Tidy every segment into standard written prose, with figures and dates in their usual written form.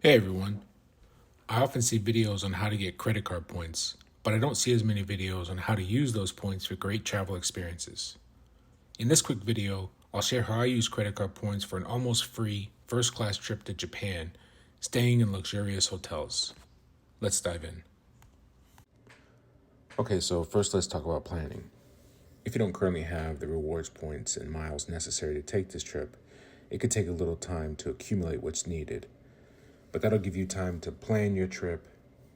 Hey everyone. I often see videos on how to get credit card points, but I don't see as many videos on how to use those points for great travel experiences. In this quick video, I'll share how I use credit card points for an almost free first class trip to Japan, staying in luxurious hotels. Let's dive in. Okay, so first let's talk about planning. If you don't currently have the rewards points and miles necessary to take this trip, it could take a little time to accumulate what's needed. But that'll give you time to plan your trip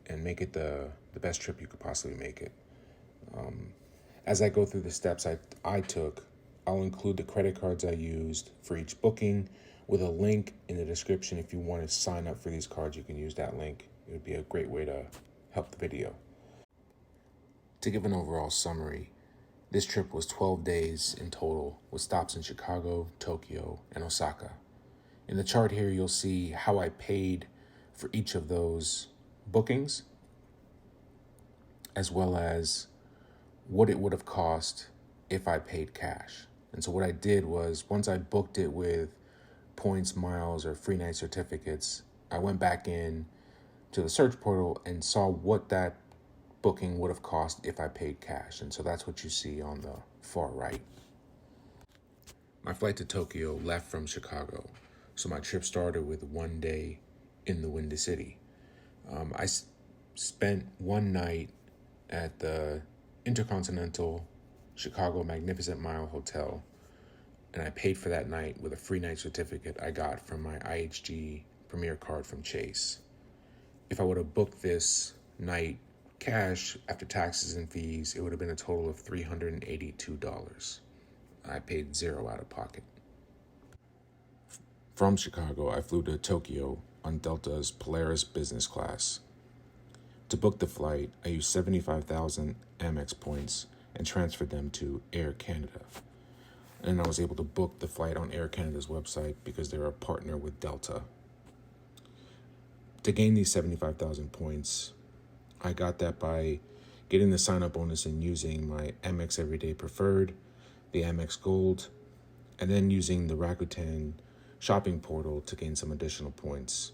and make it the best trip you could possibly make it. As I go through the steps I took, I'll include the credit cards I used for each booking with a link in the description. If you want to sign up for these cards, you can use that link. It would be a great way to help the video. To give an overall summary, this trip was 12 days in total with stops in Chicago, Tokyo, and Osaka. In the chart here, you'll see how I paid for each of those bookings, as well as what it would have cost if I paid cash. And so what I did was, once I booked it with points, miles, or free night certificates, I went back in to the search portal and saw what that booking would have cost if I paid cash. And so that's what you see on the far right. My flight to Tokyo left from Chicago, so my trip started with 1 day in the Windy City. I spent one night at the InterContinental Chicago Magnificent Mile Hotel, and I paid for that night with a free night certificate I got from my IHG Premier card from Chase. If I would have booked this night cash after taxes and fees, it would have been a total of $382. I paid $0 out of pocket. From Chicago, I flew to Tokyo on Delta's Polaris business class. To book the flight, I used 75,000 Amex points and transferred them to Air Canada. And I was able to book the flight on Air Canada's website because they're a partner with Delta. To gain these 75,000 points, I got that by getting the sign-up bonus and using my Amex Everyday Preferred, the Amex Gold, and then using the Rakuten shopping portal to gain some additional points.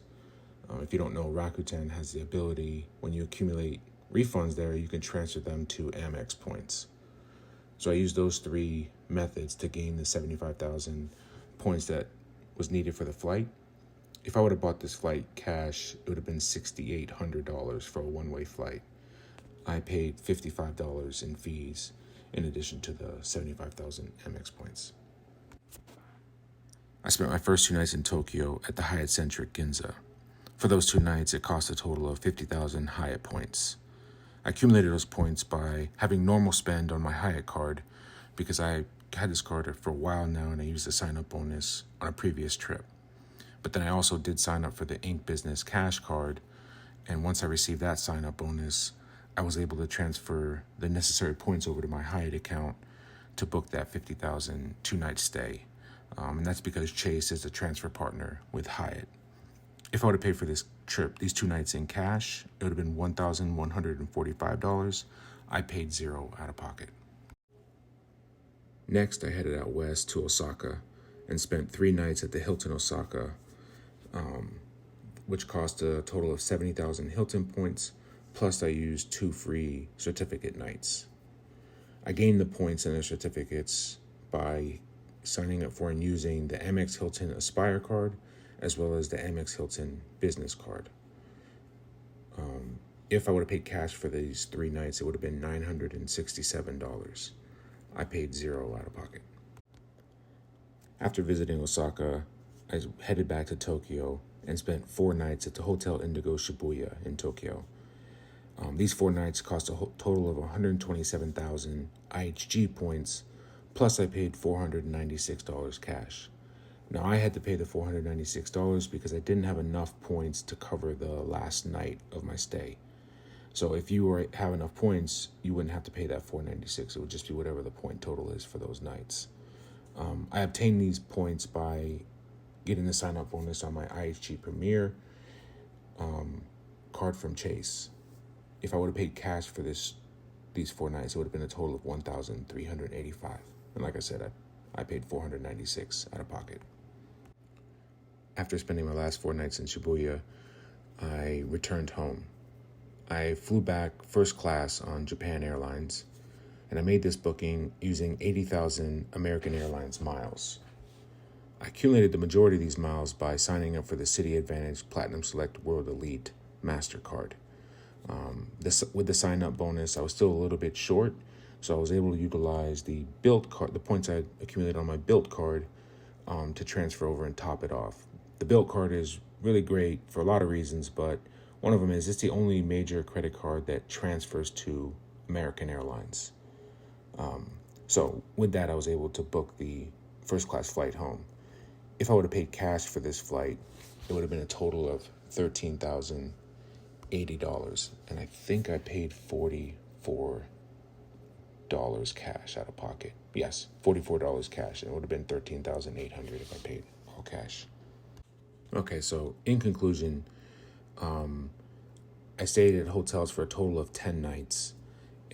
If you don't know, Rakuten has the ability, when you accumulate refunds there, you can transfer them to Amex points. So I used those three methods to gain the 75,000 points that was needed for the flight. If I would have bought this flight cash, it would have been $6,800 for a one-way flight. I paid $55 in fees in addition to the 75,000 Amex points. I spent my first 2 nights in Tokyo at the Hyatt Centric Ginza. For those 2 nights, it cost a total of 50,000 Hyatt points. I accumulated those points by having normal spend on my Hyatt card because I had this card for a while now and I used the sign-up bonus on a previous trip. But then I also did sign up for the Inc. Business Cash card, and once I received that sign-up bonus, I was able to transfer the necessary points over to my Hyatt account to book that 50,000 2-night stay. And that's because Chase is a transfer partner with Hyatt. If I would have paid for this trip, these 2 nights in cash, it would have been $1,145. I paid $0 out of pocket. Next, I headed out west to Osaka and spent 3 nights at the Hilton Osaka, which cost a total of 70,000 Hilton points, plus I used 2 free certificate nights. I gained the points and the certificates by signing up for and using the Amex Hilton Aspire card, as well as the Amex Hilton business card. If I would have paid cash for these 3 nights, it would have been $967. I paid $0 out of pocket. After visiting Osaka, I headed back to Tokyo and spent 4 nights at the Hotel Indigo Shibuya in Tokyo. These 4 nights cost a total of 127,000 IHG points, plus I paid $496 cash. Now, I had to pay the $496 because I didn't have enough points to cover the last night of my stay. So if you have enough points, you wouldn't have to pay that $496. It would just be whatever the point total is for those nights. I obtained these points by getting the sign-up bonus on my IHG Premier card from Chase. If I would have paid cash for these 4 nights, it would have been a total of $1,385. And like I said, I paid $496 out of pocket. After spending my last 4 nights in Shibuya, I returned home. I flew back first class on Japan Airlines, and I made this booking using 80,000 American Airlines miles. I accumulated the majority of these miles by signing up for the City Advantage Platinum Select World Elite MasterCard. With the sign-up bonus, I was still a little bit short, so I was able to utilize the Built card, the points I accumulated on my Built card, to transfer over and top it off. The Built card is really great for a lot of reasons, but one of them is it's the only major credit card that transfers to American Airlines. So with that, I was able to book the first class flight home. If I would have paid cash for this flight, it would have been a total of $13,080. And I think I paid $44 cash out of pocket. Yes, $44 cash. And it would have been $13,800 if I paid all cash. Okay, so in conclusion, I stayed at hotels for a total of 10 nights.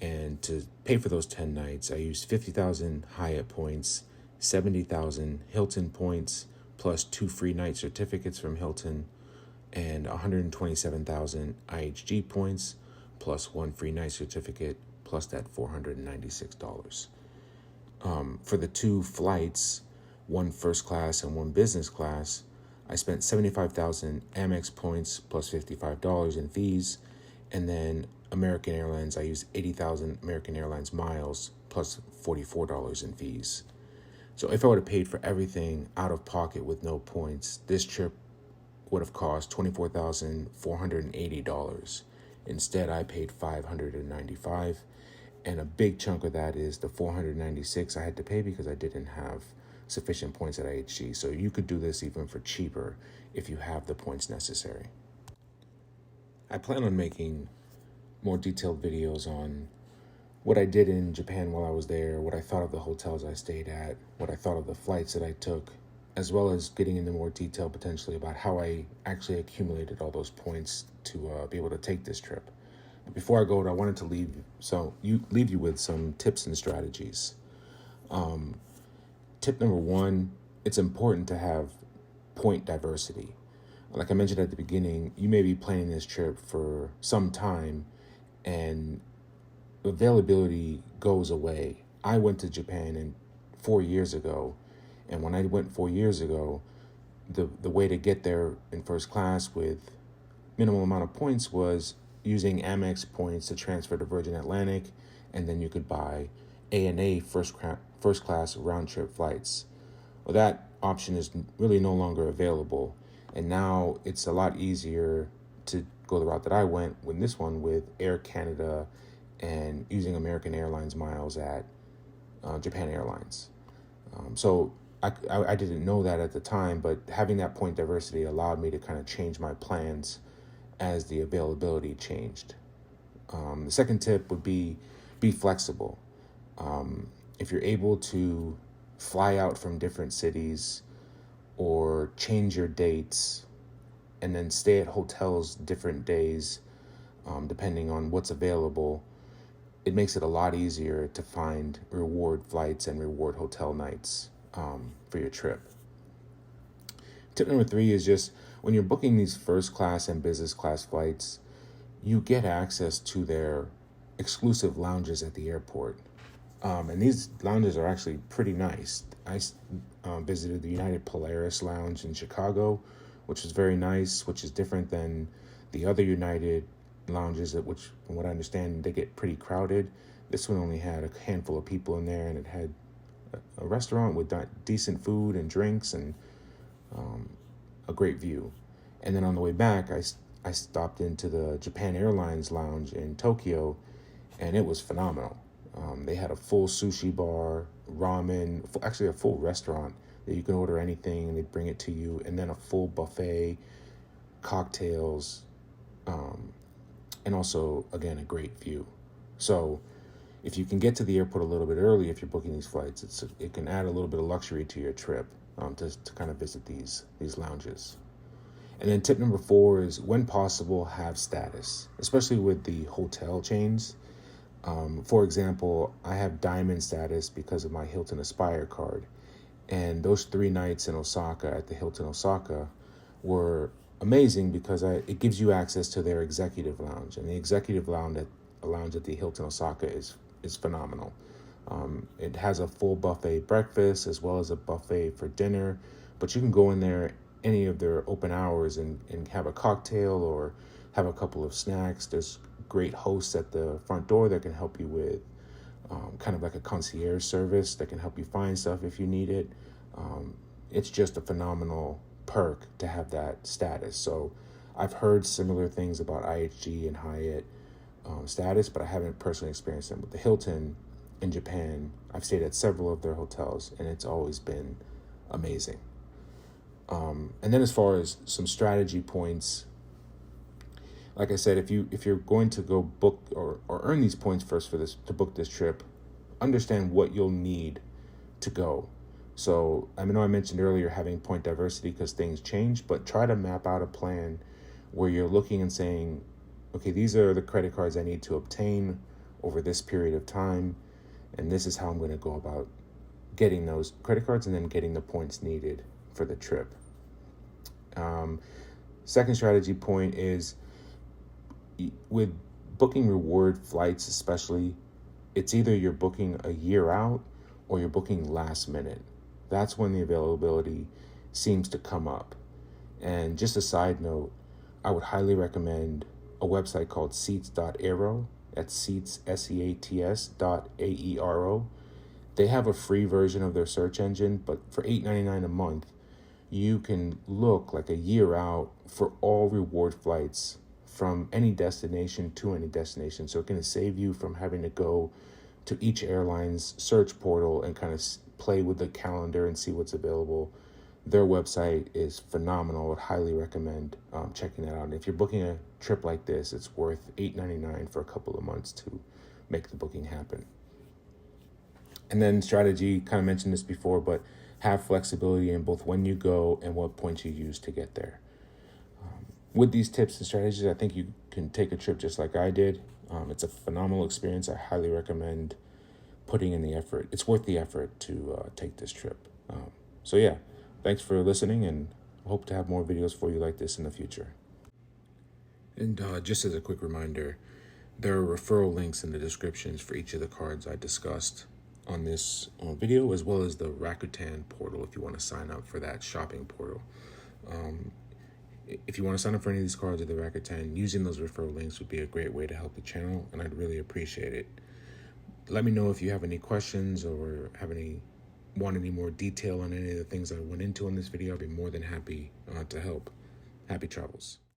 And to pay for those 10 nights, I used 50,000 Hyatt points, 70,000 Hilton points, plus 2 free night certificates from Hilton, and 127,000 IHG points, plus 1 free night certificate, plus that $496. For the 2 flights, 1 first class and 1 business class, I spent 75,000 Amex points plus $55 in fees, and then American Airlines, I used 80,000 American Airlines miles plus $44 in fees. So if I would have paid for everything out of pocket with no points, this trip would have cost $24,480. Instead, I paid $595, and a big chunk of that is the $496 I had to pay because I didn't have sufficient points at IHG. So you could do this even for cheaper if you have the points necessary. I plan on making more detailed videos on what I did in Japan while I was there, what I thought of the hotels I stayed at, what I thought of the flights that I took, as well as getting into more detail potentially about how I actually accumulated all those points to be able to take this trip. But before I go, I wanted to leave you with some tips and strategies. Tip number 1, it's important to have point diversity. Like I mentioned at the beginning, you may be planning this trip for some time and availability goes away. I went to Japan 4 years ago, and when I went 4 years ago, the way to get there in first class with minimal amount of points was using Amex points to transfer to Virgin Atlantic, and then you could buy ANA first class round trip flights. Well, that option is really no longer available, and now it's a lot easier to go the route that I went with this one with Air Canada and using American Airlines miles at Japan Airlines. So I didn't know that at the time, but having that point diversity allowed me to kind of change my plans as the availability changed. The second tip would be flexible. If you're able to fly out from different cities or change your dates and then stay at hotels different days, depending on what's available, it makes it a lot easier to find reward flights and reward hotel nights for your trip. Tip number 3 is just when you're booking these first class and business class flights, you get access to their exclusive lounges at the airport. And these lounges are actually pretty nice. I visited the United Polaris lounge in Chicago, which was very nice, which is different than the other United lounges, which, from what I understand, they get pretty crowded. This one only had a handful of people in there, and it had a restaurant with decent food and drinks and a great view. And then on the way back, I stopped into the Japan Airlines lounge in Tokyo, and it was phenomenal. They had a full sushi bar, ramen, actually a full restaurant that you can order anything and they bring it to you, and then a full buffet, cocktails, and also, again, a great view. So if you can get to the airport a little bit early, if you're booking these flights, it can add a little bit of luxury to your trip to kind of visit these lounges. And then tip number 4 is, when possible, have status, especially with the hotel chains. For example, I have diamond status because of my Hilton Aspire card. And those 3 nights in Osaka at the Hilton Osaka were amazing because it gives you access to their executive lounge, and the executive lounge at the Hilton Osaka is phenomenal. It has a full buffet breakfast as well as a buffet for dinner, but you can go in there any of their open hours and have a cocktail or have a couple of snacks. There's great hosts at the front door that can help you with kind of like a concierge service that can help you find stuff if you need it. It's just a phenomenal perk to have that status. So I've heard similar things about IHG and Hyatt status, but I haven't personally experienced them. With the Hilton in Japan, I've stayed at several of their hotels, and it's always been amazing. And then as far as some strategy points, like I said, if you're going to go book or earn these points first for this to book this trip, understand what you'll need to go. So I know I mentioned earlier having point diversity because things change, but try to map out a plan where you're looking and saying, okay, these are the credit cards I need to obtain over this period of time, and this is how I'm going to go about getting those credit cards and then getting the points needed for the trip. Second strategy point is with booking reward flights, especially, it's either you're booking a year out or you're booking last minute. That's when the availability seems to come up. And just a side note, I would highly recommend a website called seats.aero. That's seats, SEATS.AERO. They have a free version of their search engine, but for $8.99 a month, you can look like a year out for all reward flights from any destination to any destination. So it can save you from having to go to each airline's search portal and kind of play with the calendar and see what's available. Their website is phenomenal. I would highly recommend checking that out. And if you're booking a trip like this, it's worth $8.99 for a couple of months to make the booking happen. And then strategy, kind of mentioned this before, but have flexibility in both when you go and what points you use to get there. With these tips and strategies, I think you can take a trip just like I did. It's a phenomenal experience. I highly recommend putting in the effort. It's worth the effort to take this trip. So yeah, thanks for listening, and hope to have more videos for you like this in the future. And just as a quick reminder, there are referral links in the descriptions for each of the cards I discussed on this video, as well as the Rakuten portal if you want to sign up for that shopping portal. If you want to sign up for any of these cards or the Rakuten, using those referral links would be a great way to help the channel, and I'd really appreciate it. Let me know if you have any questions or want any more detail on any of the things I went into in this video. I'd be more than happy to help. Happy travels.